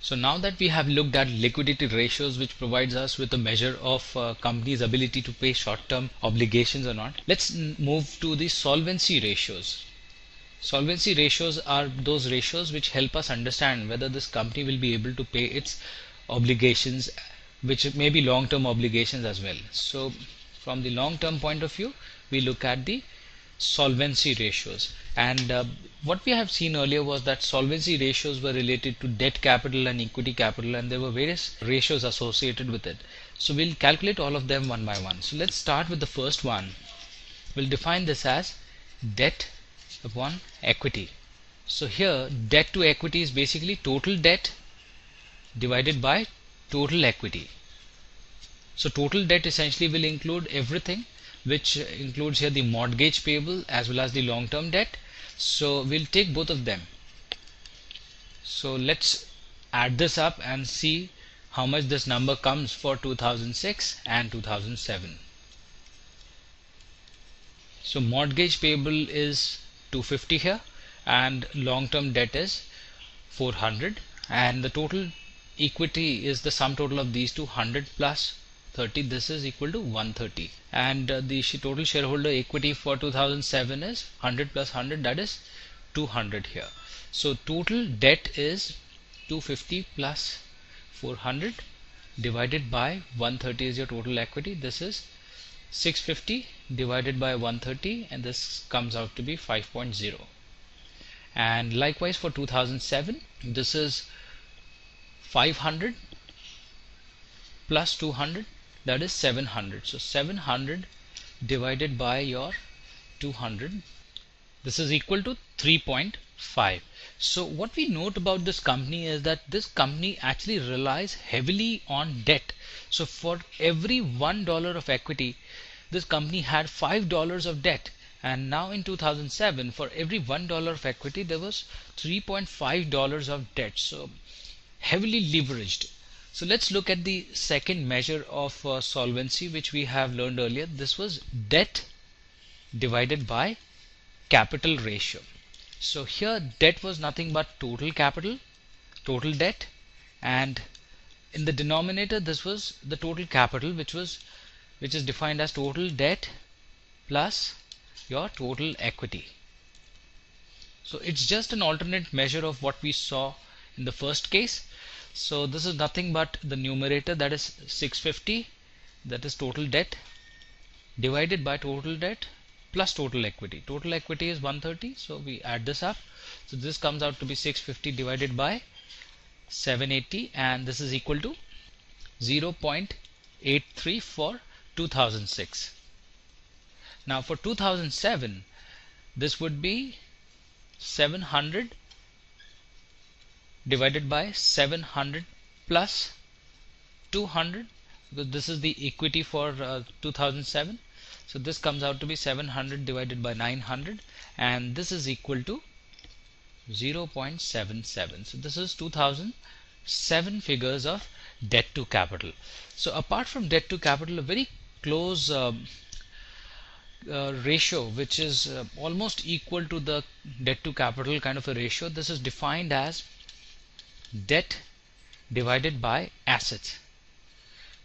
So now that we have looked at liquidity ratios, which provides us with a measure of company's ability to pay short-term obligations or not, let's move to the solvency ratios. Solvency ratios are those ratios which help us understand whether this company will be able to pay its obligations, which may be long-term obligations as well. So from the long-term point of view, we look at the solvency ratios, and what we have seen earlier was that solvency ratios were related to debt capital and equity capital, and there were various ratios associated with it. So we'll calculate all of them one by one. So let's start with the first one. We'll define this as debt upon equity. So here debt to equity is basically total debt divided by total equity. So total debt essentially will include everything, which includes here the mortgage payable as well as the long-term debt. So we'll take both of them. So let's add this up and see how much this number comes for 2006 and 2007. So mortgage payable is 250 here, and long-term debt is 400, and the total equity is the sum total of these two, 100 plus 30, this is equal to 130, and the total shareholder equity for 2007 is 100 plus 100, that is 200 here. So total debt is 250 plus 400 divided by 130 is your total equity. This is 650 divided by 130, and this comes out to be 5.0. And likewise for 2007, this is 500 plus 200, that is 700. So 700 divided by your 200, this is equal to 3.5. So what we note about this company is that this company actually relies heavily on debt. So for every $1 of equity, this company had $5 of debt, and now in 2007 for every $1 of equity there was $3.5 of debt. So heavily leveraged. So let's look at the second measure of solvency, which we have learned earlier. This was debt divided by capital ratio. So here debt was nothing but total capital, total debt, and in the denominator this was the total capital, which is defined as total debt plus your total equity. So it's just an alternate measure of what we saw in the first case. So this is nothing but the numerator, that is 650, that is total debt, divided by total debt plus total equity. Total equity is 130, so we add this up. So this comes out to be 650 divided by 780, and this is equal to 0.83 for 2006. Now for 2007, this would be 700 divided by 700 plus 200, because this is the equity for 2007. So this comes out to be 700 divided by 900, and this is equal to 0.77. So this is 2007 figures of debt to capital. So apart from debt to capital, a very close ratio, which is almost equal to the debt to capital kind of a ratio, this is defined as debt divided by assets.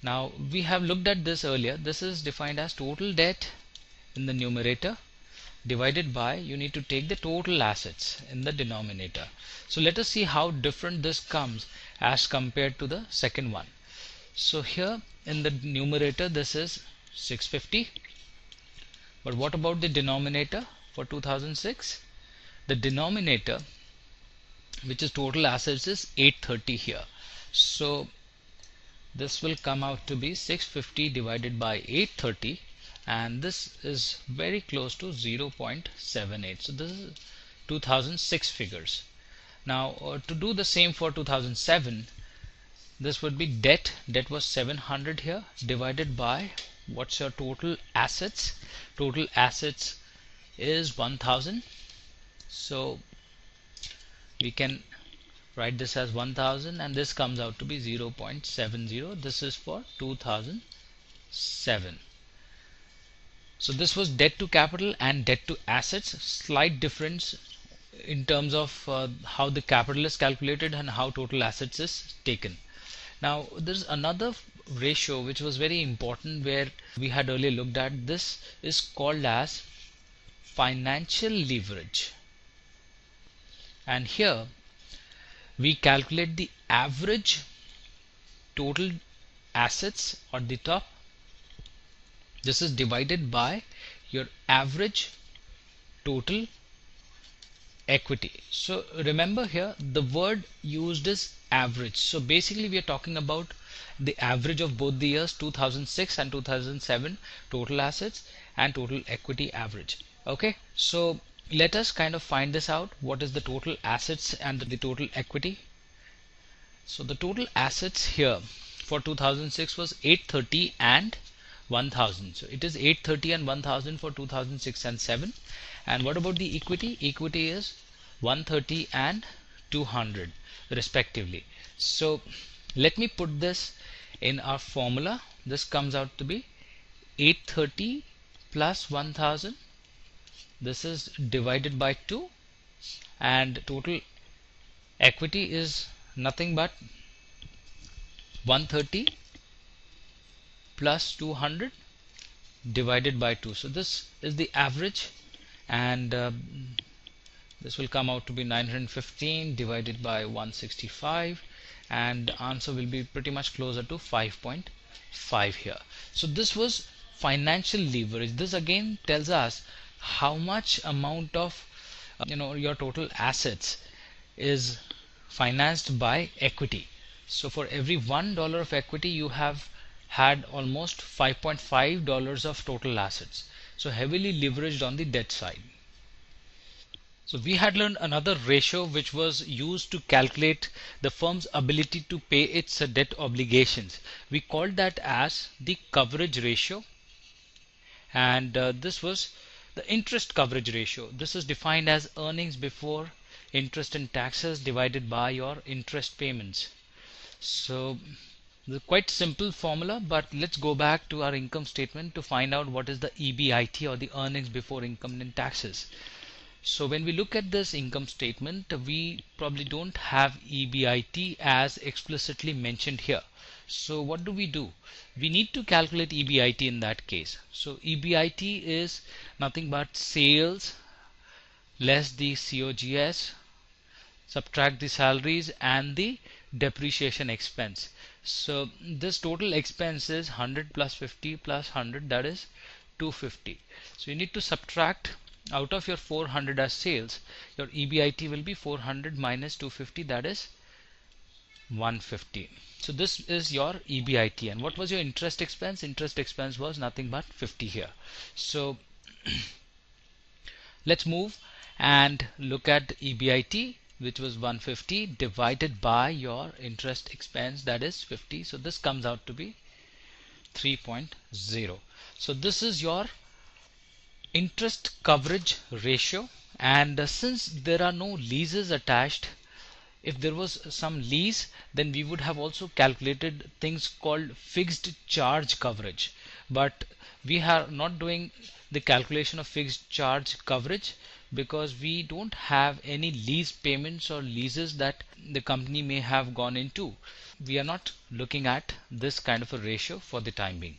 Now we have looked at this earlier. This is defined as total debt in the numerator divided by, you need to take the total assets in the denominator. So let us see how different this comes as compared to the second one. So here in the numerator this is 650, but what about the denominator for 2006? The denominator, which is total assets, is 830 here. So this will come out to be 650 divided by 830, and this is very close to 0.78. So this is 2006 figures. Now to do the same for 2007, this would be debt was 700 here, divided by what's your total assets. Total assets is 1000, so we can write this as 1000, and this comes out to be 0.70. This is for 2007. So this was debt to capital and debt to assets. Slight difference in terms of how the capital is calculated and how total assets is taken. Now there's another ratio which was very important where we had earlier looked at. This is called as financial leverage, and here we calculate the average total assets at the top. This is divided by your average total equity. So remember here the word used is average. So basically we are talking about the average of both the years 2006 and 2007 total assets and total equity average. Okay, so let us kind of find this out. What is the total assets and the total equity? So the total assets here for 2006 was 830 and 1000. So it is 830 and 1000 for 2006 and 7. And what about the equity? Equity is 130 and 200 respectively. So let me put this in our formula. This comes out to be 830 plus 1000. This is divided by 2, and total equity is nothing but 130 plus 200 divided by 2. So this is the average, and this will come out to be 915 divided by 165, and the answer will be pretty much closer to 5.5 here. So this was financial leverage. This again tells us how much amount of your total assets is financed by equity. So for every $1 of equity you have had almost $5.5 of total assets. So heavily leveraged on the debt side. So we had learned another ratio which was used to calculate the firm's ability to pay its debt obligations. We called that as the coverage ratio, and this was the interest coverage ratio. This is defined as earnings before interest and taxes divided by your interest payments. So the quite simple formula, but let's go back to our income statement to find out what is the EBIT, or the earnings before income and taxes. So when we look at this income statement, we probably don't have EBIT as explicitly mentioned here. So what do? We need to calculate EBIT in that case. So EBIT is nothing but sales less the COGS, subtract the salaries and the depreciation expense. So this total expense is 100 plus 50 plus 100, that is 250. So you need to subtract out of your 400 as sales. Your EBIT will be 400 minus 250, that is 150. So this is your EBIT. And what was your interest expense? Interest expense was nothing but 50 here. So let's move and look at EBIT, which was 150 divided by your interest expense, that is 50. So this comes out to be 3.0. So this is your interest coverage ratio. And since there are no leases attached, if there was some lease, then we would have also calculated things called fixed charge coverage, but we are not doing the calculation of fixed charge coverage because we don't have any lease payments or leases that the company may have gone into. We are not looking at this kind of a ratio for the time being.